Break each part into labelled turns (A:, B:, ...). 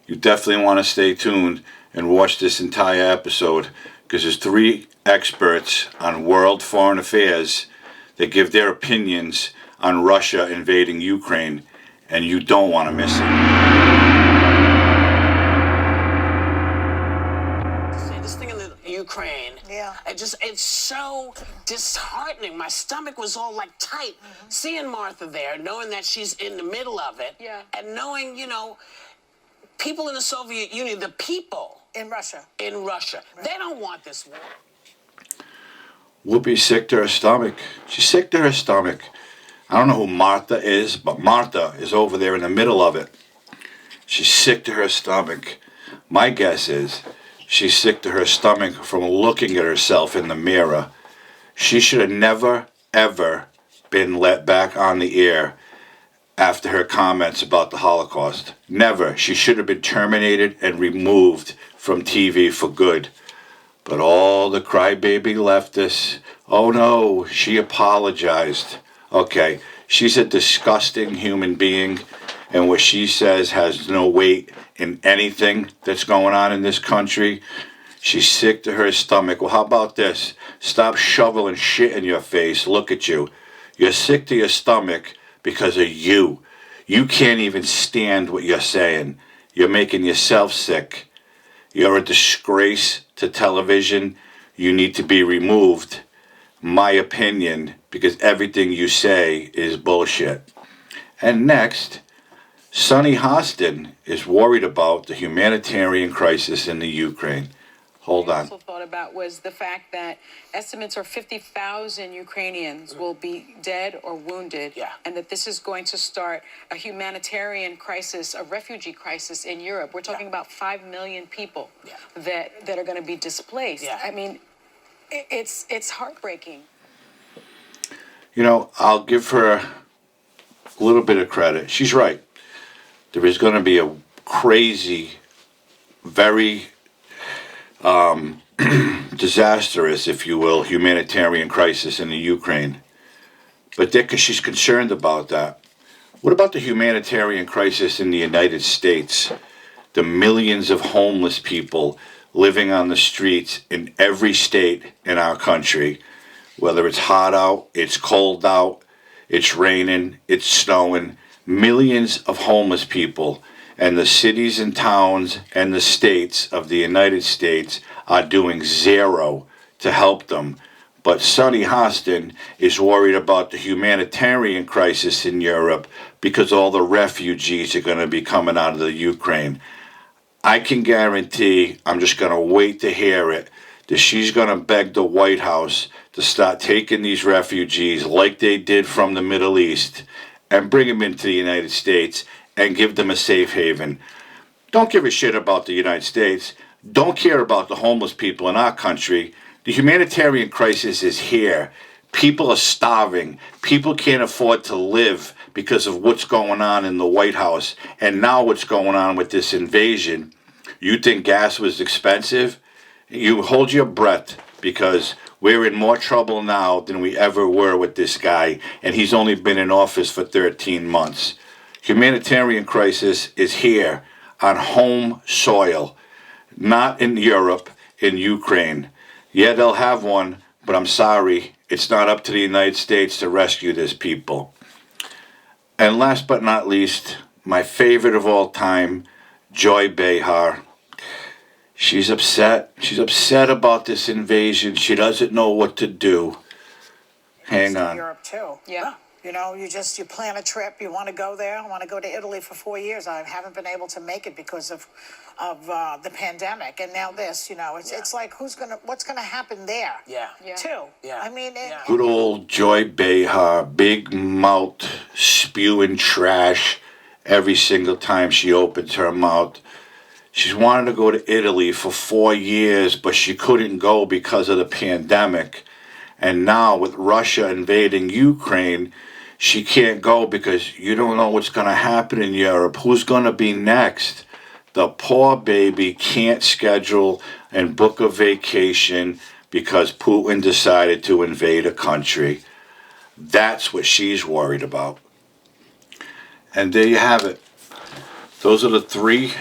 A: You definitely want to stay tuned and watch this entire episode because there's three experts on world foreign affairs that give their opinions on Russia invading Ukraine, and you don't want to miss it.
B: This thing in the Ukraine, it's so disheartening. My stomach was all like tight. Seeing Martha there, knowing that she's in the middle of it, and knowing, people in the Soviet Union, the people
C: in Russia,
B: they don't want this war.
A: Whoopi's sick to her stomach. She's sick to her stomach. I don't know who Martha is, but Martha is over there in the middle of it. She's sick to her stomach. My guess is she's sick to her stomach from looking at herself in the mirror. She should have never, ever been let back on the air after her comments about the Holocaust. Never. She should have been terminated and removed from TV for good. But all the crybaby leftists, oh no, she apologized. Okay, she's a disgusting human being, and what she says has no weight in anything that's going on in this country. She's sick to her stomach. Well, how about this? Stop shoveling shit in your face. Look at you. You're sick to your stomach because of you. You can't even stand what you're saying. You're making yourself sick. You're a disgrace to television. You need to be removed. My opinion, because everything you say is bullshit. And next, Sonny Hostin is worried about the humanitarian crisis in the Ukraine. Hold on.
D: What I also thought about was the fact that estimates are 50,000 Ukrainians will be dead or wounded, and that this is going to start a humanitarian crisis, a refugee crisis in Europe. We're talking about 5 million people that are going to be displaced. I mean, it's heartbreaking.
A: I'll give her a little bit of credit. She's right. There is going to be a crazy, very disastrous, if you will, humanitarian crisis in the Ukraine. But she's concerned about that. What about the humanitarian crisis in the United States? The millions of homeless people living on the streets in every state in our country, whether it's hot out, it's cold out, it's raining, it's snowing, millions of homeless people. And the cities and towns and the states of the United States are doing zero to help them. But Sonny Hostin is worried about the humanitarian crisis in Europe because all the refugees are going to be coming out of the Ukraine. I can guarantee, I'm just going to wait to hear it, that she's going to beg the White House to start taking these refugees like they did from the Middle East and bring them into the United States and give them a safe haven. Don't give a shit about the United States. Don't care about the homeless people in our country. The humanitarian crisis is here. People are starving. People can't afford to live because of what's going on in the White House. And now what's going on with this invasion. You think gas was expensive? You hold your breath because we're in more trouble now than we ever were with this guy. And he's only been in office for 13 months. Humanitarian crisis is here on home soil, not in Europe, in Ukraine. Yeah, they'll have one, but I'm sorry, it's not up to the United States to rescue these people. And last but not least, my favorite of all time, Joy Behar. She's upset. She's upset about this invasion. She doesn't know what to do. Hang on.
C: Europe too.
D: Yeah.
C: You plan a trip, you want to go there. I want to go to Italy for 4 years. I haven't been able to make it because of the pandemic. And now this, it's like, what's going to happen there? Too. I mean,
A: good old Joy Behar, big mouth, spewing trash every single time she opens her mouth. She's wanted to go to Italy for 4 years, but she couldn't go because of the pandemic. And now with Russia invading Ukraine, she can't go because you don't know what's going to happen in Europe. Who's going to be next? The poor baby can't schedule and book a vacation because Putin decided to invade a country. That's what she's worried about. And there you have it. Those are the three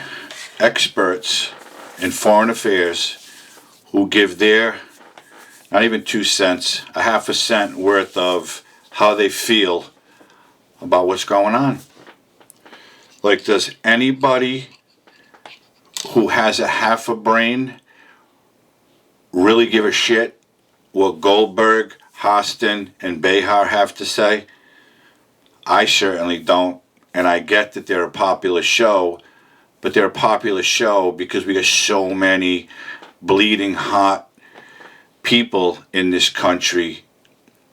A: experts in foreign affairs who give their, not even 2 cents, a half a cent worth of how they feel about what's going on. Like, does anybody who has a half a brain really give a shit what Goldberg, Hostin, and Behar have to say? I certainly don't. And I get that they're a popular show, but they're a popular show because we got so many bleeding hot people in this country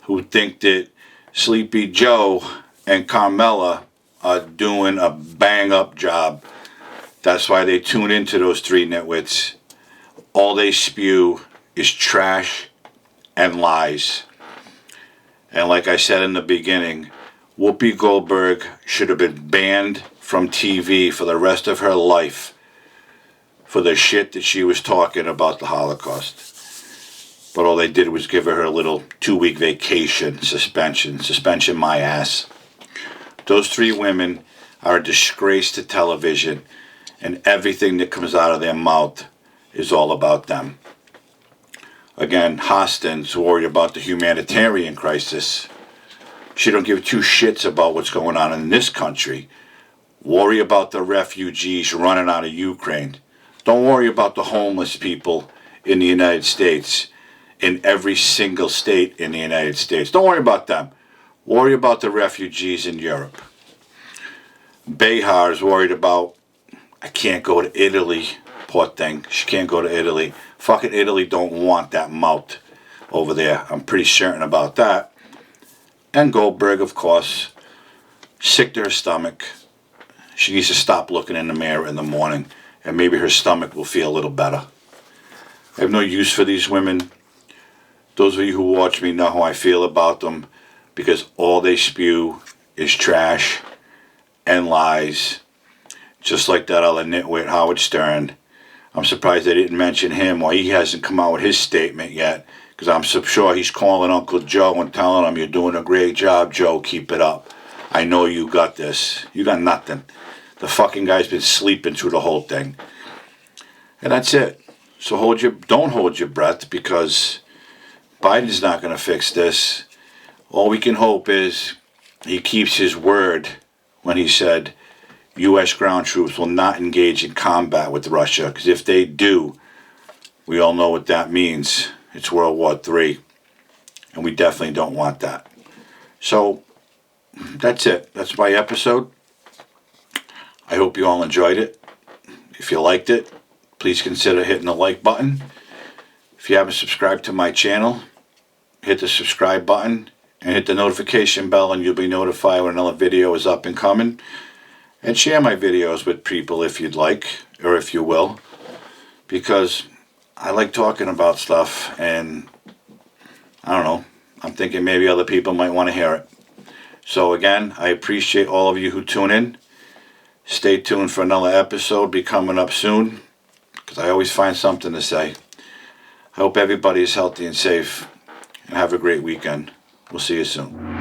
A: who think that Sleepy Joe and Carmella are doing a bang-up job. That's why they tune into those three nitwits. All they spew is trash and lies. And like I said in the beginning, Whoopi Goldberg should have been banned from TV for the rest of her life for the shit that she was talking about the Holocaust. But all they did was give her a little 2-week vacation, suspension my ass. Those three women are a disgrace to television, and everything that comes out of their mouth is all about them. Again, Hostin's worried about the humanitarian crisis. She don't give 2 shits about what's going on in this country. Worry about the refugees running out of Ukraine. Don't worry about the homeless people in the United States, in every single state in the United States. Don't worry about them. Worry about the refugees in Europe. Behar is worried about, I can't go to Italy. Poor thing. She can't go to Italy. Fucking Italy don't want that mouth over there. I'm pretty certain about that. And Goldberg, of course, sick to her stomach. She needs to stop looking in the mirror in the morning, and maybe her stomach will feel a little better. I have no use for these women. Those of you who watch me know how I feel about them, because all they spew is trash and lies. Just like that other nitwit, Howard Stern. I'm surprised they didn't mention him, or he hasn't come out with his statement yet, because I'm so sure he's calling Uncle Joe and telling him, you're doing a great job, Joe, keep it up. I know you got this. You got nothing. The fucking guy's been sleeping through the whole thing. And that's it. So don't hold your breath, because Biden's not going to fix this. All we can hope is he keeps his word when he said U.S. ground troops will not engage in combat with Russia, because if they do, we all know what that means. It's World War III, and we definitely don't want that. So that's it. That's my episode. I hope you all enjoyed it. If you liked it, please consider hitting the like button. If you haven't subscribed to my channel, hit the subscribe button and hit the notification bell, and you'll be notified when another video is up and coming. And share my videos with people if you'd like, or if you will, because I like talking about stuff, and I don't know, I'm thinking maybe other people might want to hear it. So again, I appreciate all of you who tune in. Stay tuned for another episode, be coming up soon, because I always find something to say. I hope everybody is healthy and safe, and have a great weekend. We'll see you soon.